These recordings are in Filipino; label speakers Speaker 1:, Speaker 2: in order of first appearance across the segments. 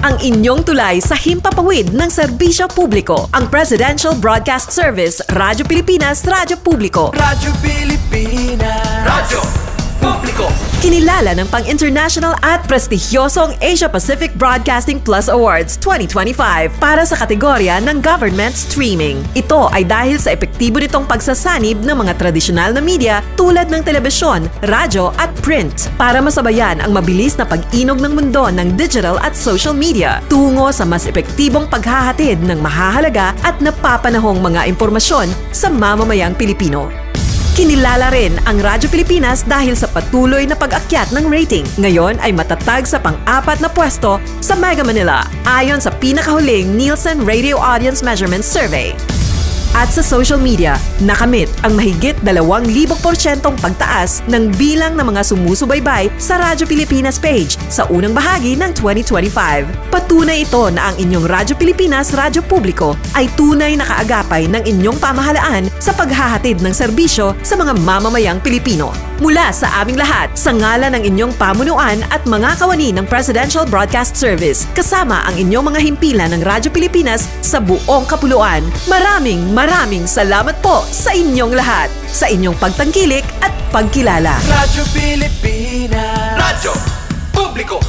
Speaker 1: ang inyong tulay sa himpapawid ng serbisyo publiko. Ang Presidential Broadcast Service, Radyo Pilipinas, Radyo Publiko.
Speaker 2: Radyo Pilipinas. Radyo Publiko.
Speaker 1: Kinilala ng pang-international at prestigyosong Asia Pacific Broadcasting Plus Awards 2025 para sa kategorya ng Government Streaming. Ito ay dahil sa epektibo nitong pagsasanib ng mga tradisyonal na media tulad ng telebisyon, radyo at print para masabayan ang mabilis na pag-inog ng mundo ng digital at social media tungo sa mas epektibong paghahatid ng mahahalaga at napapanahong mga impormasyon sa mamamayang Pilipino. Kinilala rin ang Radyo Pilipinas dahil sa patuloy na pag-akyat ng rating. Ngayon ay matatag sa pang-4 na pwesto sa Mega Manila ayon sa pinakahuling Nielsen Radio Audience Measurement Survey. At sa social media, nakamit ang mahigit 2,000% pagtaas ng bilang ng mga sumusubaybay sa Radyo Pilipinas page sa unang bahagi ng 2025. Patunay ito na ang inyong Radyo Pilipinas Radyo Publiko ay tunay na kaagapay ng inyong pamahalaan sa paghahatid ng serbisyo sa mga mamamayang Pilipino. Mula sa aming lahat, sa ngalan ng inyong pamunuan at mga kawani ng Presidential Broadcast Service, kasama ang inyong mga himpilan ng Radyo Pilipinas sa buong kapuluan. Maraming salamat po sa inyong lahat, sa inyong pagtangkilik at pagkilala.
Speaker 2: Radyo Pilipinas. Radyo Publiko.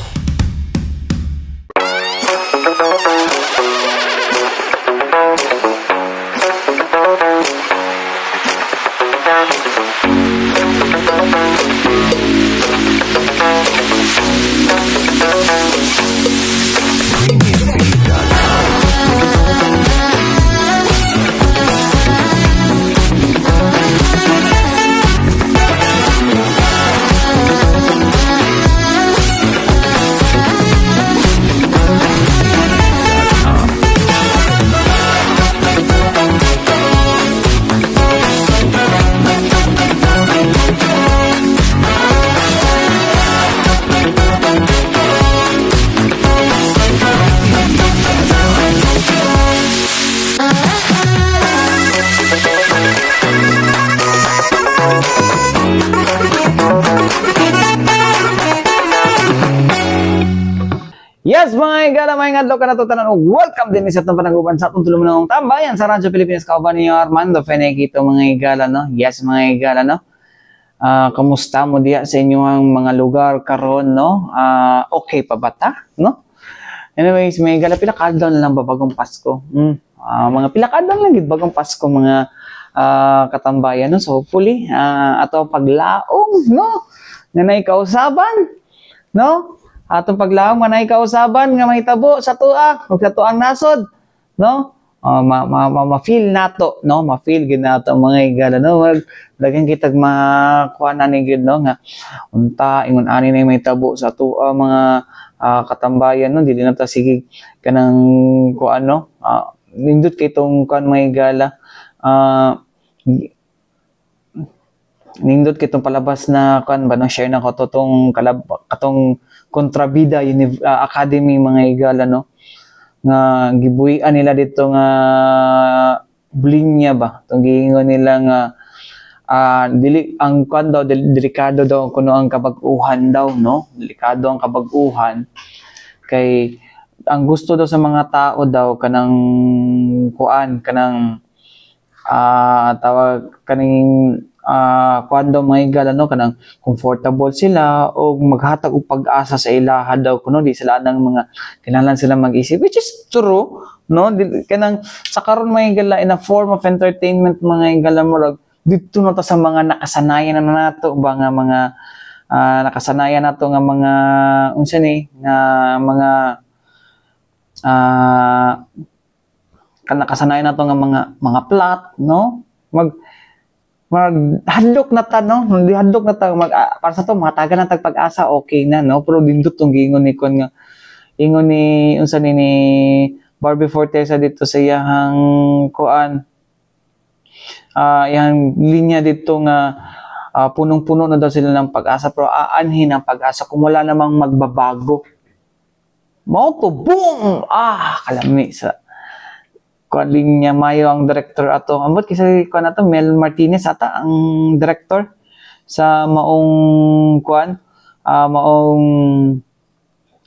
Speaker 3: Yes, mga igala, mga ingadlo ka na ito tanan. Welcome din sa itong panaguban sa itong tulumunong tambayan sa Radyo Pilipinas. Kauban ninyo Armando Fenekito, mga igala, no? Yes, mga igala, no? Kamusta mo diya sa inyong mga lugar karon, no? Okay pa ba ta, no? Anyways, mga igala, pilakadon lang ba bagong Pasko? Mga pilakadon lang, bagong Pasko, mga katambayan, no? So, hopefully, ato paglaong, no? Nga naikausaban, no? Atong paglaong manay kausaban nga mahitabo sa tuak ug sa tuang nasod, no? Ma-feel nato, no? Ma-feel gid nato mga igala, no? Daghang kitag makuha ni gid, no? Nga unta ingon ani na mahitabo sa tuwa mga katambayan, no? Dili na ta sige kanang kuan, no? Nindot kay tong kuan mga igala. Nindot kitong palabas na kuan ba no, share na ko to katong Kontrabida Academy mga igala, no, nga gibuhian nila dito nga blinya ba tong giingon nila nga dili ang kuan daw delikado daw kuno ang kabag-uhan daw, no, delikado ang kabag-uhan kay ang gusto daw sa mga tao daw kanang kuan kanang tawag kaning kuando mga igala, no, kanang comfortable sila o maghatag og pag-asa sa ilaha daw kuno di sila nang mga kinahanglan sila mag-isip, which is true, no, kanang sa karon mga igala in a form of entertainment mga igala murag dito na ta sa mga nakasanayan na nato ba nga mga nakasanayan nato nga mga unsa ni nga mga nakasanayan nato nga mga plot, no, maghadlok na ta, no? Hadlok na ta para sa to matagan na tag pag-asa, okay na, no? Pero dindot tong giingon ni kon nga ingon ni unsa ni Barbie Fortesa dito sa iyang kuan yang linya dito nga punong-puno na daw sila ng pag-asa pero aanhin ang pag-asa kung wala namang magbabago. Mao to boom! Kalami sa kuan linya mayo ang director ato. Ambot kasi kuan ato Mel Martinez ata ang director sa maong kuan maong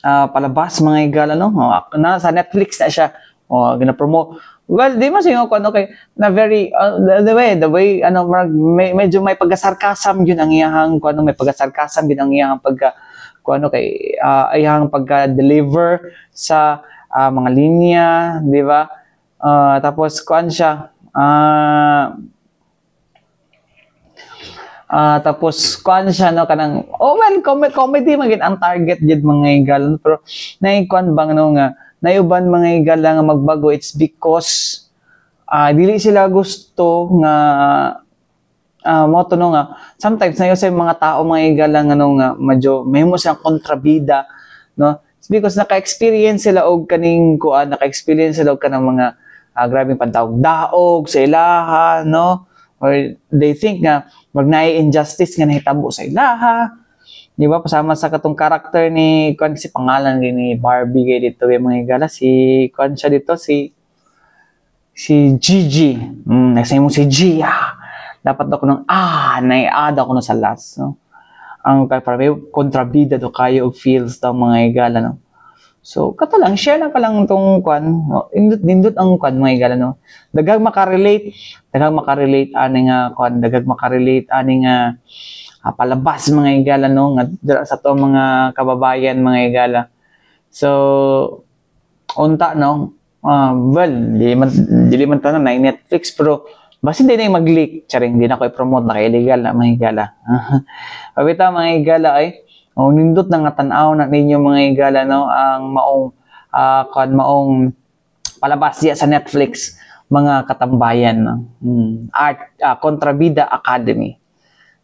Speaker 3: palabas mga igala no. Na sa Netflix na siya. Gina-promote. Well, di man siya kung ano kay na very the way ano medyo may pagkasarkasam yun ang iyang kung ano may pagkasarkasam yun ang iyang pagka kung ano kay iyang pagka-deliver sa mga linya, di ba? Tapos kuan siya tapos kuan siya no kanang comedy magin ang target jud mga igala pero naikuan bang no nga nayuban mga igala nga magbago it's because dili sila gusto nga mo to no nga sometimes nayo sa mga tao mga igala nga no nga medyo mahimo siyang kontrabida no it's because naka-experience sila og kaning kuan naka-experience sila og kanang mga grabing pantawag daog sa ilaha no or they think nga magnay injustice nga nahitabo sa ilaha. Di ba? Pasama sa katong karakter ni Kwan, si pangalan ni Barbie kay dito yung mga igala. Si Kwan siya dito, si Gigi. Nasay mo si G. Dapat ako nung nai-add ako na sa last. No? Ang para may kontrabida do kayo of feels daw mga igala. No? So, kato lang, share na ka lang itong Kwan. No? Nindot ang Kwan mga igala. No? Dagag makarelate ani nga Kwan. Dagag makarelate ani nga palabas mga igala no nga sa to mga kababayan mga igala. So unta no well dili man tanan na Netflix pero basta hindi na mag-leak charing hindi na ko i-promote na kay illegal na mga igala. Pabita mga igala ay nindot na nga tan-aw na ninyo mga igala no ang maong palabas diya sa Netflix mga katambayan no. Kontrabida Academy.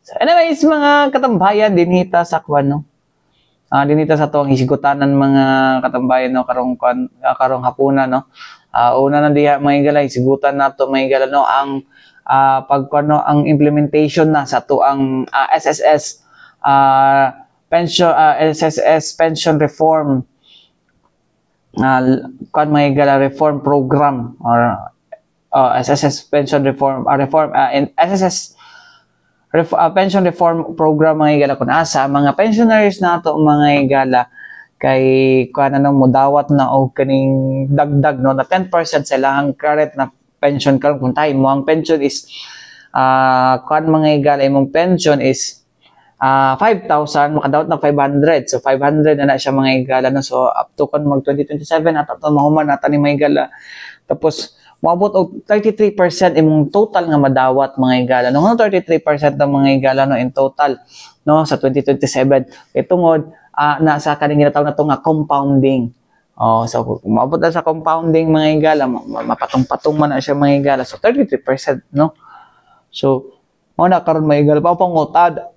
Speaker 3: So anyways, mga katambayan, dinhita sa kwan, no? Dinhita sa tuwang hisigutanan mga katambayan, no? Karong hapunan, no? Una na diha, mga igala, hisigutan na to mga igala, no? Ang ang implementation na sa tuang SSS pension reform mga igala, reform program or SSS pension reform SSS pension reform program mga igala kun asa mga pensioners nato mga igala kay kuan nang mudawat na og kaning dagdag no na 10% sa ilang current na pension karon kun tay mo ang pension is kuan mga igala imong pension is 5,000 makadawat na 500 so 500 na siya mga igala no so up to kun mag 2027 ato mahuman nata ni mga igala tapos moabot og 33% imong total nga madawat mga igala. No 33% ng mga igala no in total no sa 2027. Kay tungod na sa kaning ginatawag na to nga compounding. So moabot na sa compounding mga igala, mapatong-patong man na siya mga igala. So 33% no. So mo na karon mga igala pa pangutad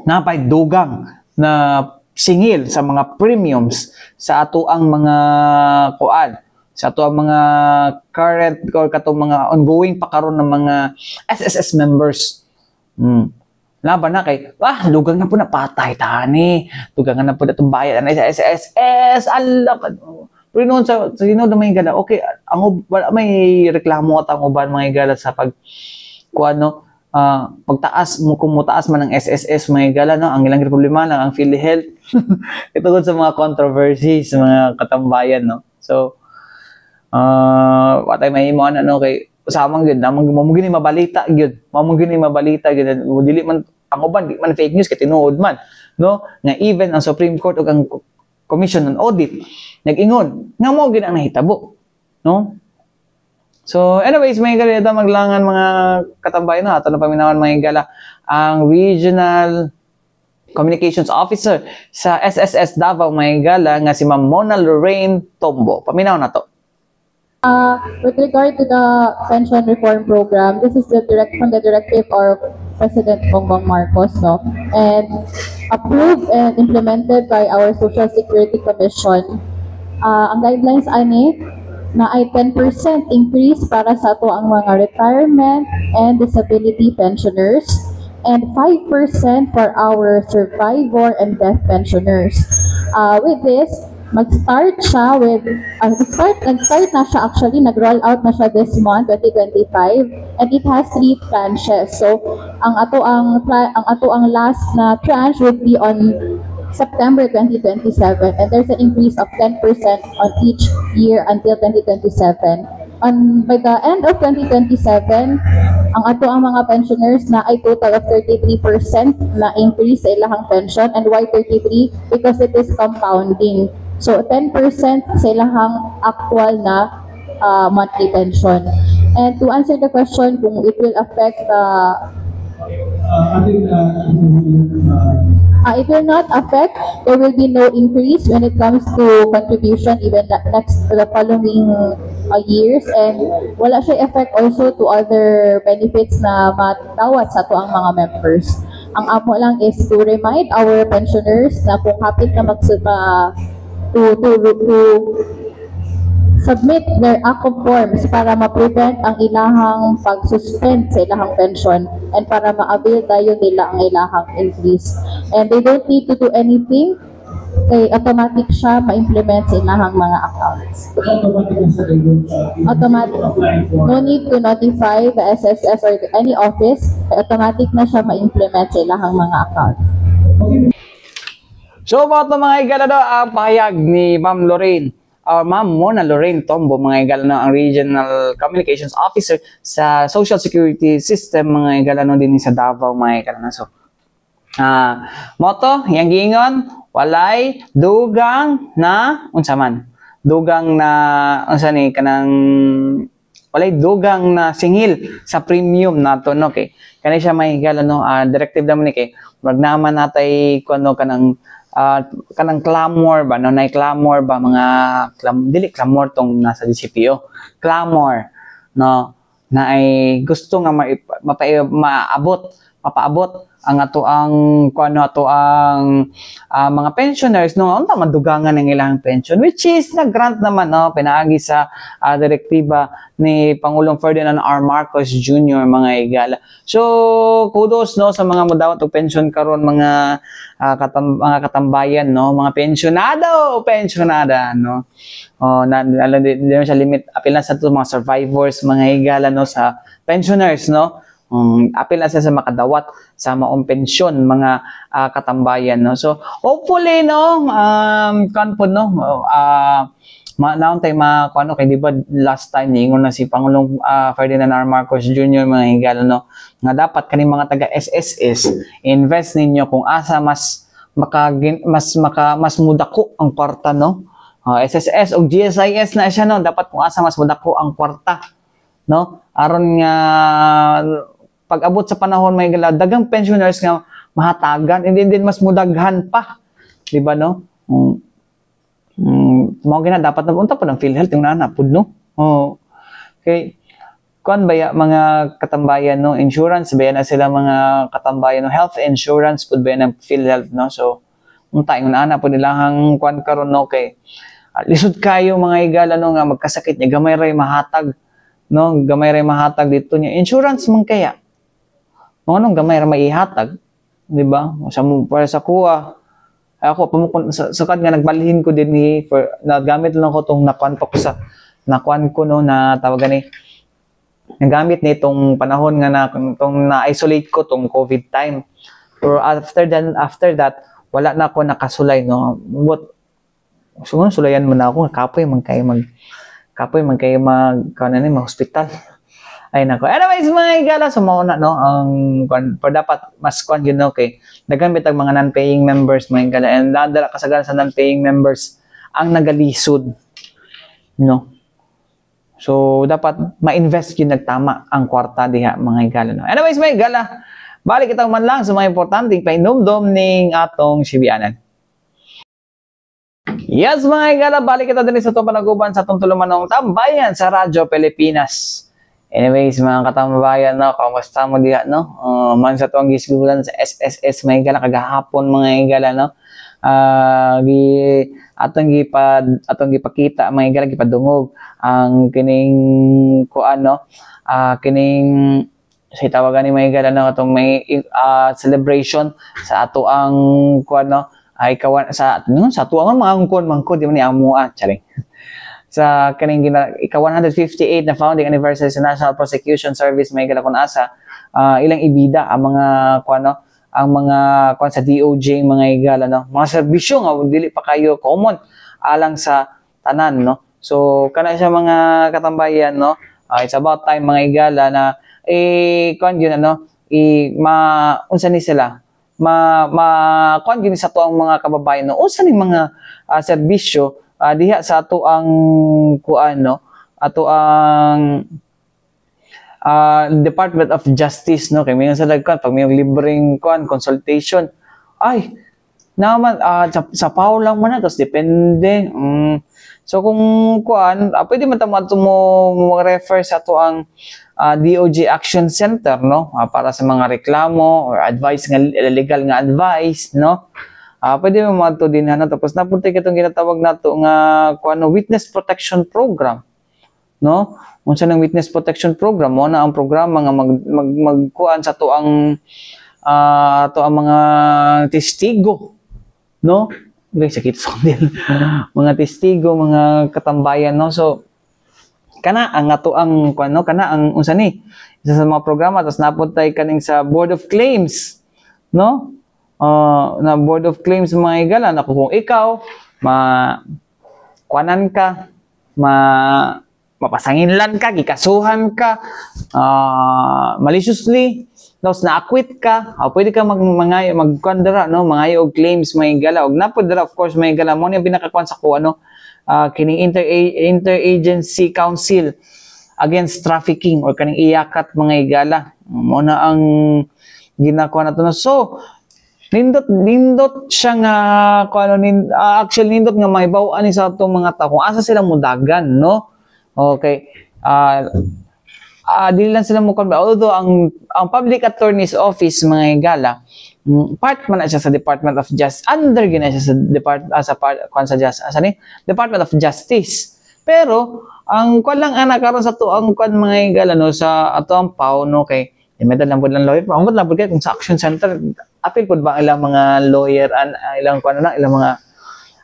Speaker 3: napay dugang na singil sa mga premiums sa ato ang mga kuan sa ato ang mga current or katong mga ongoing pa karon ng mga SSS members. Laban na kay dugang na po na patay tani. Dugang na po na tumbayad na sa SSS. Allah pero noon sa sino na may gala okay ang may reklamo at ang uban mga gala sa pag kuano pagtaas mo kumutaas man ang SSS mga gala no ang ilang problema lang ang PhilHealth. Ito sa mga controversies sa mga katambayan no. So watay mahimo ano kay usamang gyud namang mo gini mabalita gyud dili man ang uban di man fake news kay tinuod man no nga even ang Supreme Court ug ang Commission on Audit nag-ingon nga mo gyud ang nahitabo no so anyways may galida maglangan mga katambayan na ato na paminawan mga igala ang Regional Communications Officer sa SSS Davao mga igala nga si Ma'am Mona Lorraine Tombo paminaw na to.
Speaker 4: With regard to the pension reform program, this is from the directive of President Bongbong Marcos, no, and approved and implemented by our Social Security Commission. Ang guidelines ani na ay 10% increase para sa ato ang mga retirement and disability pensioners and 5% for our survivor and death pensioners. With this, mag-start siya with, nag-start na siya actually, nag-roll out na siya this month, 2025, and it has 3 tranches. So, ang ato ang last na tranche would be on September 2027, and there's an increase of 10% on each year until 2027. By the end of 2027, ang ato ang mga pensioners na ay total of 33% na increase sa ilahang pension. And why 33? Because it is compounding. So 10% sa ilahang actual na monthly pension. And to answer the question kung it will affect it will not affect. There will be no increase when it comes to contribution even the following years, and wala siya effect also to other benefits na matawat sa to ang mga members. Ang amo lang is to remind our pensioners na kung hapit na to submit their ACOB forms para ma-prevent ang ilahang pag-suspend sa ilahang pension and para ma-avail tayo nila ang ilahang increase. And they don't need to do anything, kay automatic siya ma-implement sa ilahang mga accounts. Automatic. No need to notify the SSS or any office, kay automatic na siya ma-implement sa ilahang mga accounts.
Speaker 3: So, mga igalado, ang pahayag ni Ma'am Lorraine, Ma'am Mona Lorraine Tombo, mga igalano, ang Regional Communications Officer sa Social Security System, mga igalano din sa Davao, mga igalano. So, moto, yang giingon, walay dugang na, unsa man, dugang na, unsa ni, walay dugang na singil sa premium nato, no, okay. Kani siya may igalano, directive naman ni kay, magnaman natay, kuno kanang clamor ba, no? Clamor ba, mga dili clamor tong nasa DCPO, clamor, no, na ay gusto nga mapaabot ang ato ang mga pensioners, no, unta madugangan ng ilang pension, which is na-grant naman, no, pinaagi sa direktiba ni Pangulong Ferdinand R. Marcos Jr., mga igala. So kudos, no, sa mga modawat og pension karon, mga katambayan, no, mga pensionada, no. Di siya limit, apil na sa mga survivors, mga igala, no, sa pensioners, no. Apil na sa makadawat sa maong pensyon, mga katambayan, no. So hopefully, no, kanpod, no, naon tay kay di ba last time ningon na si Pangulong Ferdinand R. Marcos Jr., mga higala, no, nga dapat kani mga taga SSS invest ninyo kung asa mas mudako ang kwarta, no. SSS o GSIS na siya, no, dapat kung asa mas mudako ang kwarta, no, aron nga pag-abot sa panahon, may dagang pensioners nga mahatagan, and then mas mudaghan pa, di ba, no? Mga gina, dapat nag-unta pa ng PhilHealth yung nanapod, no? Okay. Kuan ba mga katambayan, no? Insurance, ba na sila mga katambayan, no? Health insurance, pud ba ng PhilHealth, no? So, unta yung nanapod nilahang kuan karon, no? Okay. Lisod kayo, mga igala, no, nga magkasakit niya, gamay ray mahatag, no? Gamay ray mahatag dito niya. Insurance man kaya. Anong gamay ra maihatag, di ba? Para sa kuha, ako pamukon sa nga nagbalhin ko din ni nagamit lang ko tong nakuan ko no, na tawagan ni nagamit nitong panahon nga na isolate ko tong COVID time. Pero after that wala na ako nakasulay, no. But siguro sulayan mo na ako, kapoy man kayo mag hospital. Ay nako. Anyways, mga igala, sumauna, no, pero dapat mas kwan yun, okay. Nagamit ang mga non-paying members, mga igala, and dadala kasagaran sa non-paying members ang nagalisod, no. So dapat ma-invest yun nagtama ang kwarta diha, mga igala, no. Anyways, mga igala, balik itang man lang sa mga importanteng painumdum ning atong sibianan. Yes, mga igala, balik kita din sa itong panaguban sa itong tulumanong tambayan sa Radyo Pilipinas. Anyways, mga katambayan, no, kamusta mo diha, no? Man sa tuwang gisgulan sa SSS, mga igala, kagahapon, mga igala, no? Atong gipakita, mga igala, gipadungog ang kining kuan, no? Kining sa tawagan ni mga igala, no, atong may celebration sa ato ang kuan, no? Ay kawan sa ato ang mga kuan mangko di man ni amuan, charing. Sa kaning ika-158 na founding anniversary sa National Prosecution Service, may gala kun asa ilang ibida ang mga kuano ang mga kung sa DOJ mga higala no, mga serbisyo nga dili pa kayo common alang sa tanan no. So kana siya mga katambayan no, it's about time mga higala na kuan yun ano, unsa ni sila kuan gini sa to ang mga kababayan no, unsa ni mga serbisyo diha sa ato ang kuan no, ato ang Department of Justice no, kay may sa dagkan pag may libreng kuan consultation ay naman sa PAO lang man na tapos depende so kung kuan pwede man tamo mo refer sa ato ang DOJ Action Center no, para sa mga reklamo or advice nga legal nga advice no. Pwede mo madto din na tapos napunta kitong ginatawag nato nga kuan witness protection program no. Unsa nang witness protection program mo na ang programa nga magkuan sa to ang mga testigo no. Guys, sakit sa din mga testigo, mga katambayan no. So kana ang ato ang kuan no, kana ang unsa ni isa sa mga programa tapos napuntay kaning sa Board of Claims no. Na Board of Claims mga higala na kung ikaw kuanan ka mapasanginlan ka, gikasuhan ka maliciously tapos na-acquit ka, pwede ka magkondera no, mangayo og claims mga higala og napod dira of course mga higala mo ni pinakakuan sa ko ano kining Interagency Council Against Trafficking or kaning iyakat mga higala mo na ang ginakuha nato no. So nindot siya nga actually nindot nga mahibaw-an ni sa atong mga tao kung asa sila mudagan no. Okay. Dili lang sila mo although ang Public Attorney's Office mga higala part man na siya sa Department of Justice, under gina siya sa Department of Justice. Pero ang kuan lang ana karon sa to ang kuan mga higala no sa ato ang PAO no, kay medal lang pud lang lawyer, amot lang pud kay kung sa Action Center apil pud ba ilang mga lawyer ilang kuan na ilang mga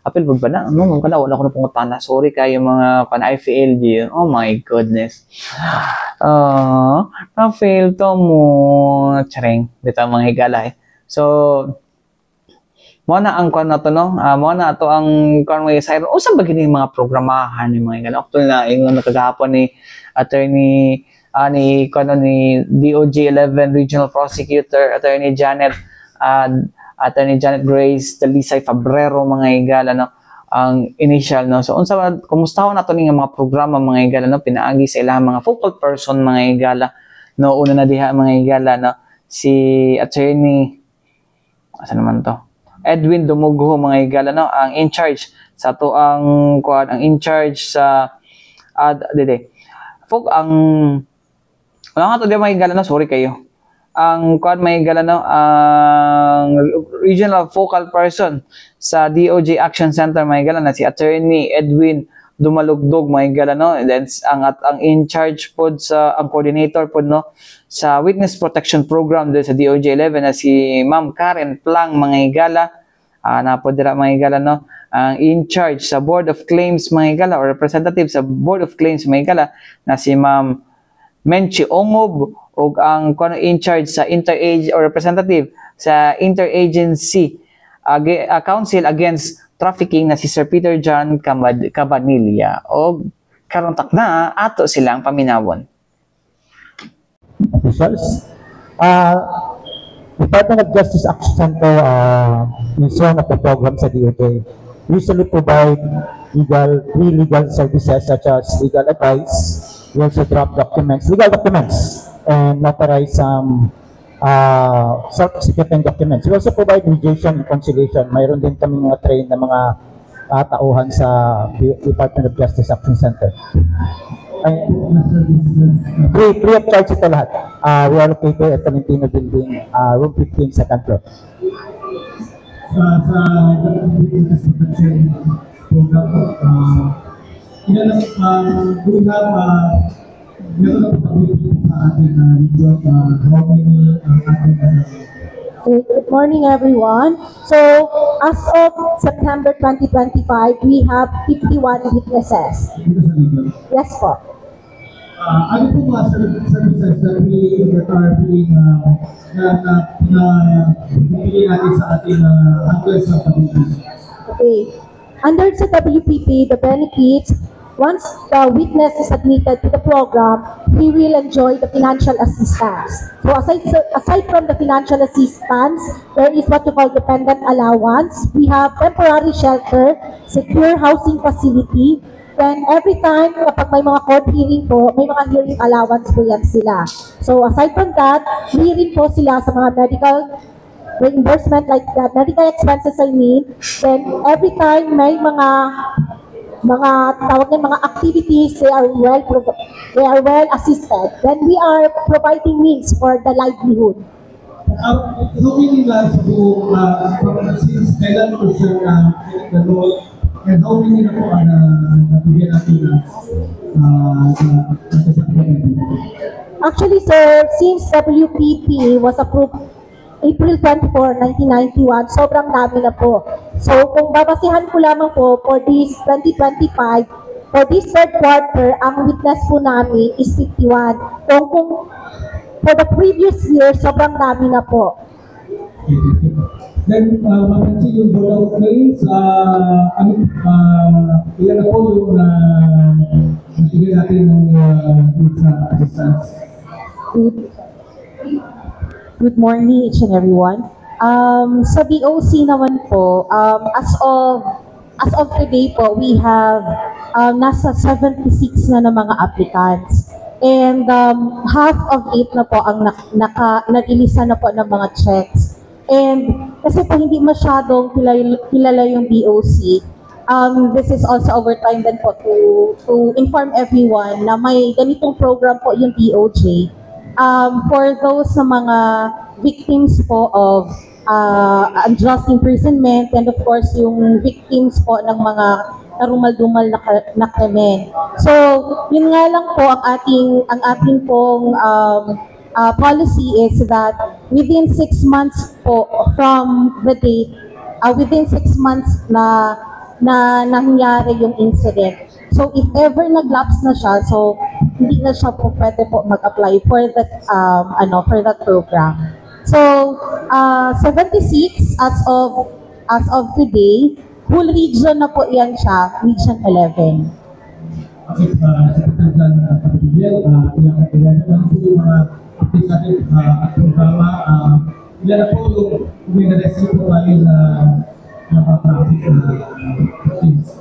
Speaker 3: apil pud ba na no kada wala ko na pangutana, sorry kayo mga kan I failed you, oh my goodness na fail to mo chareng bitaw mga higala so mo na ang kuan nato no, mo na ato ang kuan mga sayro usa ba gini mga programahan ni mga higala actually na ingon nakagahapon ni attorney ni DOJ 11 Regional Prosecutor Attorney Janet Grace Talisay Fabrero mga higala no, ang initial no. So unsa kumusta nato ni nga mga programa mga higala no, pinaagi sa ilang mga focal person mga higala no. Una na diha mga higala no, si Attorney asa naman to Edwin Dumugho mga higala no, ang in charge sa to ang kuan, ang in charge sa ang wala nga to di mga higala no, sorry kayo ang kuan may higala no, ang regional focal person sa DOJ Action Center may higala na si Attorney Edwin Dumalugdog may higala no. And then ang in charge pod sa ang coordinator pod no sa Witness Protection Program do sa DOJ 11 na si Ma'am Karen Plang mga higala na pod dira mga higala no. Ang in charge sa Board of Claims mga higala or representative sa Board of Claims mga higala na si Ma'am Menchi Ongob o ang in charge sa representative sa Interagency Council Against Trafficking na si Sir Peter John Cabanilla o karontak na ato silang paminawon.
Speaker 5: Officials, Department of Justice Action Center is one of the programs sa DOJ. Usually provide free legal services such as legal advice. We also draft legal documents, and notarize some self-executing documents. We also provide mediation and conciliation. Mayroon din kami mga train na mga tauhan sa Department of Justice Action Center. Free of charge ito lahat. We are located at Tolentino Building, room 15, second floor.
Speaker 6: Sa witness protection program, we have meron na pagkakulit sa ating region, how many
Speaker 4: Good morning, everyone. So, as of September 2025, we have 51 witnesses. Yes po.
Speaker 6: ano po mga services that are being bibigyan natin sa ating handlers ng WPP?
Speaker 7: Okay. Under sa WPP, the benefits, once the witness is admitted to the program, he will enjoy the financial assistance. So aside from the financial assistance, there is what you call dependent allowance. We have temporary shelter, secure housing facility, then every time kapag may mga court hearing po, may mga hearing allowance po yan sila. So aside from that, free rin po sila sa mga medical reimbursement like that, medical expenses I mean, then every time may mga tawag ng mga activities, they are well assisted. Then we are providing means for the livelihood.
Speaker 6: Looking nila sa buong, since kailan po siya nag-roll, and how many na po nabigyan natin
Speaker 7: Actually, sir, since WPP was approved April 24, 1991, sobrang dami na po. So, kung babasihan ko lamang po for this 2025, for this third quarter, ang witness po namin is 51. Kung for the previous year, sobrang dami na po.
Speaker 6: Then, mapansin yung rollout claims, ilan na po yung natigil natin ng assistance?
Speaker 7: Good morning, each and everyone. Sa DOC naman po, as of today po, we have nasa 76 na mga applicants. And half of it na po ang nag-ilisa na po ng mga checks. And kasi po hindi masyadong kilala yung DOC, this is also our time then po to inform everyone na may ganitong program po yung DOJ. For those na mga victims po of unjust imprisonment and of course yung victims po ng mga narumal-dumal na krimen. So, yun nga lang po ang ating pong policy is that within 6 months po from the date, within 6 months na nangyari yung incident. So, if ever nag-lapse na siya, so hindi na siya po pwede po mag-apply for that for that program. So, 76 as of today, whole region na po yan siya, region 11.
Speaker 6: Okay, Secretary Jan Kapitibel, ilan naman po yung mga updates natin at programa, ilan na po yung uminaresyo po ngayon na traffic teams.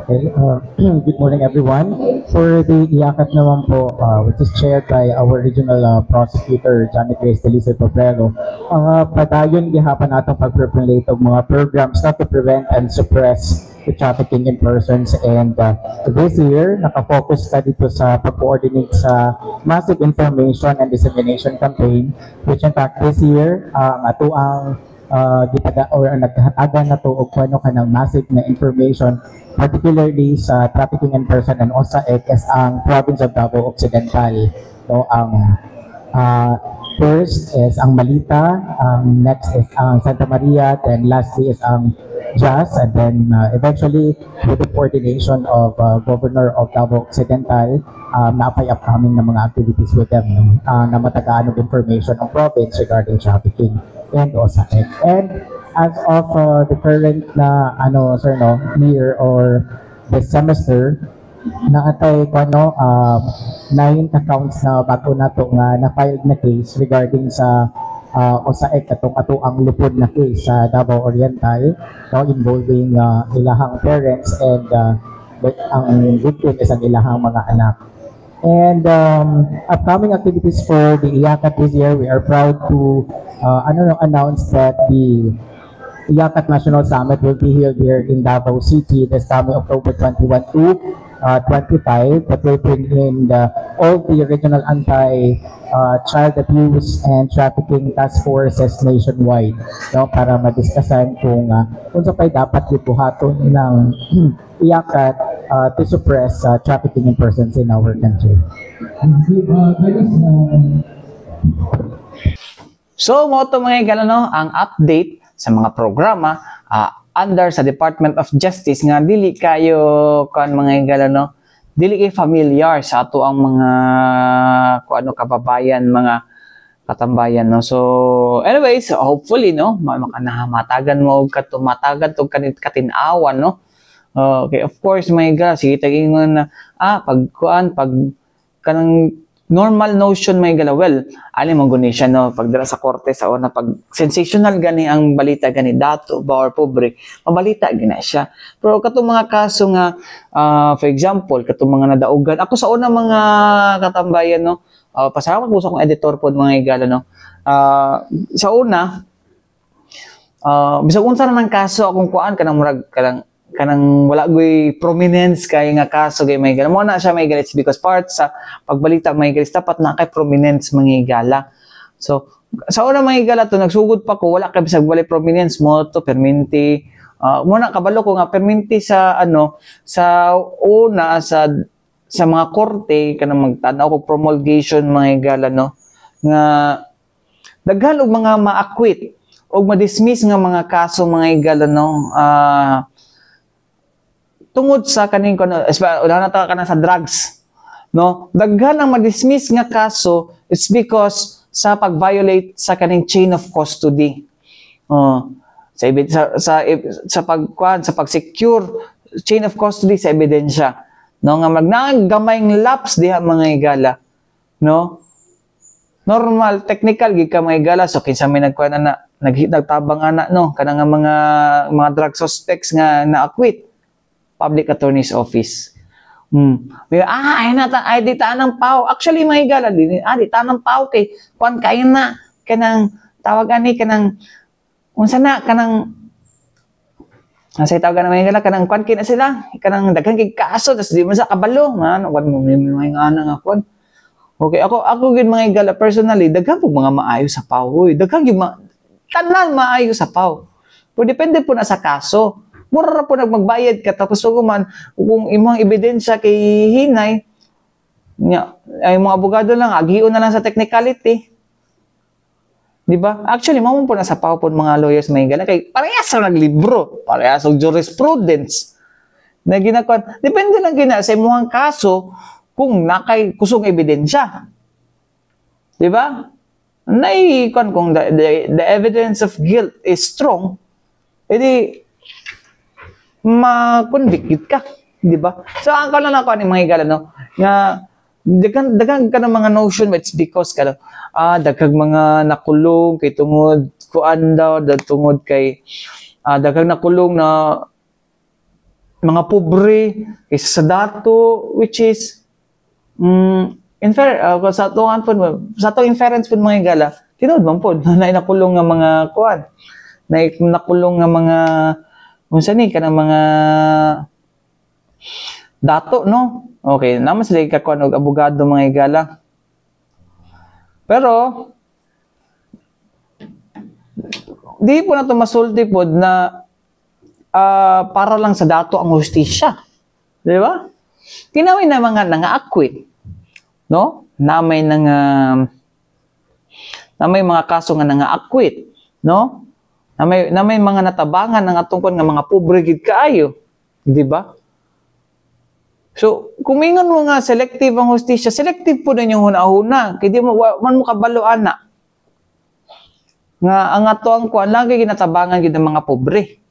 Speaker 5: Okay, good morning everyone. For the IACAT naman po, which is chaired by our regional prosecutor, Janet Grace Delice Pobrero, padayon gihapan natong pag-formulate og mga programs na to prevent and suppress the trafficking in persons. And this year, nakafocus ta dito sa pag-coordinate sa massive information and dissemination campaign, which in fact this year, ato ang naghatagan na to og kuno kanang massive na information, particularly sa trafficking in person and OSAEC as ang province of Davao Occidental. So ang first is ang Malita, next is ang Santa Maria, then lastly is ang Jas, and then eventually with the coordination of Governor of Davao Occidental, napay upcoming na mga activities with them na matagaan of information ang province regarding trafficking and OSAEC. And as of the current na year or this semester, naatay ko 9 accounts na bago nato nga na-filed na case regarding sa OSAEC atong ang lupod na case sa Davao Oriental, involving ilahang parents and ang victim is ang ilahang mga anak. And upcoming activities for the IACAT this year, we are proud to announce that the IACAT National Summit will be held here in Davao City this coming October 21 to 25, that will bring in all the regional anti-child abuse and trafficking task forces nationwide, para madiskusan kung sa pa'y dapat ipuhaton ng IACAT to suppress trafficking in persons in our country.
Speaker 3: So, mo ito mga ang update sa mga programa under sa Department of Justice nga dili kayo kan mga dili kay familiar sa ato ang mga kung ano kababayan, mga katambayan, no. So anyways, hopefully, no, makanamatagan mo og katumatagan tog katinawan, no. Okay, of course, my God, sige tagingon na pag kanang normal notion, may gala, well, ali mo guni siya, no, pagdala sa korte sa una, pag sensational gani ang balita gani, dato ba or pobre, mabalita gina siya. Pero katong mga kaso nga, for example, katong mga nadaugan, ako sa una mga katambayan, no, pasalamat po sa akong editor po, mga igala, no, sa una, bisag unsa na ng kaso, akong kuan, kanang wala goy prominence kay nga kaso kay may gala mo na siya may galit because part sa pagbalita may galit dapat na kay prominence mga igala. So sa una mga igala to nagsugod pa ko wala kay bisag wala prominence mo to perminti mo na kabalo ko nga perminti sa ano sa una sa mga korte kanang magtanaw og promulgation mga igala, no, nga daghan og mga ma-acquit og ma-dismiss nga mga kaso mga igala, no, tungod sa kaning kuno unahan ta kana sa drugs, no, daghan ang ma-dismiss nga kaso, it's because sa pag-violate sa kaning chain of custody, sa pag-secure chain of custody sa ebidensya, no, nga magnagamay lapse diha mga igala, no, normal technical gid ka mga igala. So kinsa may nagkuan na nagtabang ana, no, kana nga mga drug suspects nga na-acquit Public Attorney's Office. Ay di tanang pao. Actually mga igala din, di tanang pao kay kuan kay na kanang tawag ani kanang unsa na kanang say tawag na mga igala kanang kuan kina sila kanang daghan kay kaso tas di man sa kabalo man kuan mo may ana nga kuan. Okay, ako gid mga igala personally daghan pug mga maayo sa pao. Daghan gyud tanan maayo sa pao. Pero depende po na sa kaso. Mura po magbayad ka tapos man kung imong ebidensya kay hinay nya ay mga abogado lang agion na lang sa technicality, di ba? Actually mao po na sa pao pod mga lawyers may gala kay parehas sa naglibro, parehas og jurisprudence na ginakon, depende lang gina sa imong kaso kung nakay kusog ebidensya, di ba? Nay kung the evidence of guilt is strong, edi ma-convict ka, di ba? So ang kanon ako ni mga igala, no, nga daghang ka ng mga notion, but it's because ka daghang mga nakulong kay tungod kuan daw tungod kay daghang nakulong na mga pobre kaysa sa dato, which is sa atong inference po mga igala, tinuod man po na nakulong nga mga kuan, na nakulong nga mga unsa ni kanang mga dato, no? Okay, naman sila ikakuan og abogado mga igala. Pero di po na to masulti pod na para lang sa dato ang hustisya. Di ba? Tinawin na mga nanga-acquit, no? Namay mga kaso nga nanga-acquit, no? Na may mga natabangan ng atungkon nga mga pobre gid kaayo, di ba? So, kung mingon mo nga selective ang hustisya, selective po din yung huna-huna, kay di mo man mo kabalo ana. Nga ang ato ang kuan lagi ginatabangan gid ng mga pobre.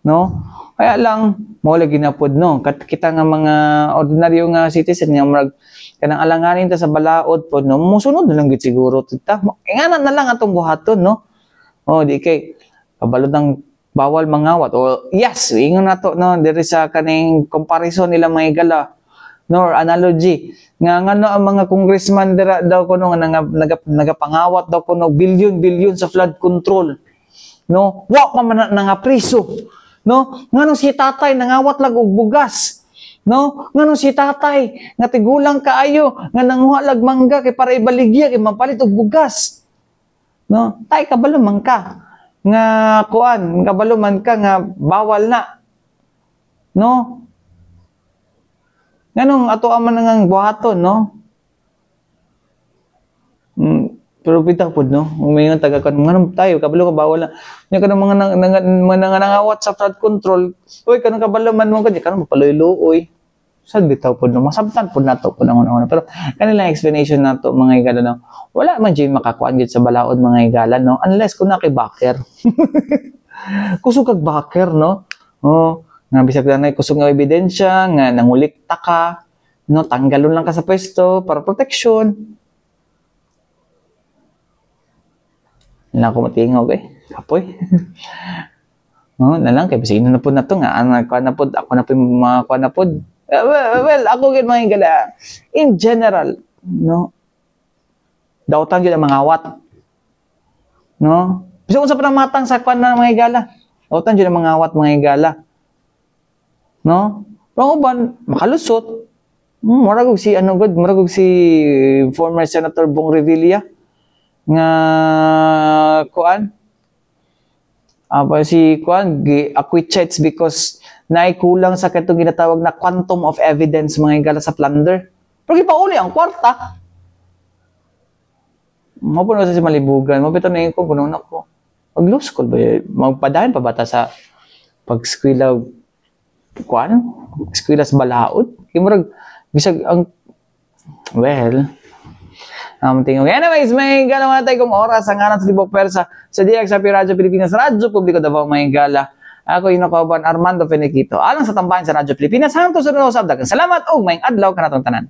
Speaker 3: No? Kaya lang mo lagi na pod, no. Kita nga mga ordinaryo nga citizen nga murag kanang alanganin ta sa balaod pod, no. Musunod na lang gid siguro kita. Ingana na lang atong buhaton, no. Di kay kabalo ng bawal mangawat. O yes, ingon na to, no, there is a kaning comparison nila mga igala, no, or analogy nga ngano ang mga congressman dira daw kuno nga nagapangawat daw kuno billion sa flood control, no, wa pa man nga priso, no, ngano si tatay nangawat lag og bugas, no, ngano si tatay nga tigulang kaayo nga nanguha lag mangga kay para ibaligya kay mapalit og bugas, no, tay kabalo man ka nga kuan, kabalo man ka nga bawal na, no, nganong ato man nang buhaton, no. Pero bitaw pod, no, umayon taga kan nganong tayo kabalo ka bawal na nya kanang mga nangawat sa flood control, oy kanang kabalo man mo kanang mapaloy-looy, sad bitaw po no masabtan po nato po nang una pero kanilang explanation nato mga higala no wala man jay makakuan gid sa balaod mga higala no unless kung nakibaker kusog kag baker no nga bisag na kusog nga ebidensya nga nangulikta ka no tanggalon lang ka sa pwesto para protection na ko matingog kapoy na lang kay bisig na po na to nga ako na po mga na po well, ako gid mga higala in general no dautan gyud ang mga awat no bisag unsa pa nang matang sa kwan na mga higala dautan gyud ang mga awat mga higala no panguban makalusot murag si ano gud murag si former Senator Bong Revilla nga kuan si kuan acquitted because naikulang sa katong ginatawag na quantum of evidence mga higala sa plunder. Pero gipauli ang kwarta. Mapuno sa si malibugan. Mabito na yung kuno na ko. Mag-law school ba? Magpadahan pa bata sa pag-skwila kuan? Skwila sa balaod? Kimurag bisag ang well tingog. Anyways, may higala mga tayo kong oras ang anak sa Tibok Persa sa DXRP Radyo Pilipinas, Radyo Publiko Davao mga higala. Ako yung nakauban Armando Feniquito. Alang sa tambayan sa Radyo Pilipinas, hanggang to sa salamat o may adlaw ka na tanan.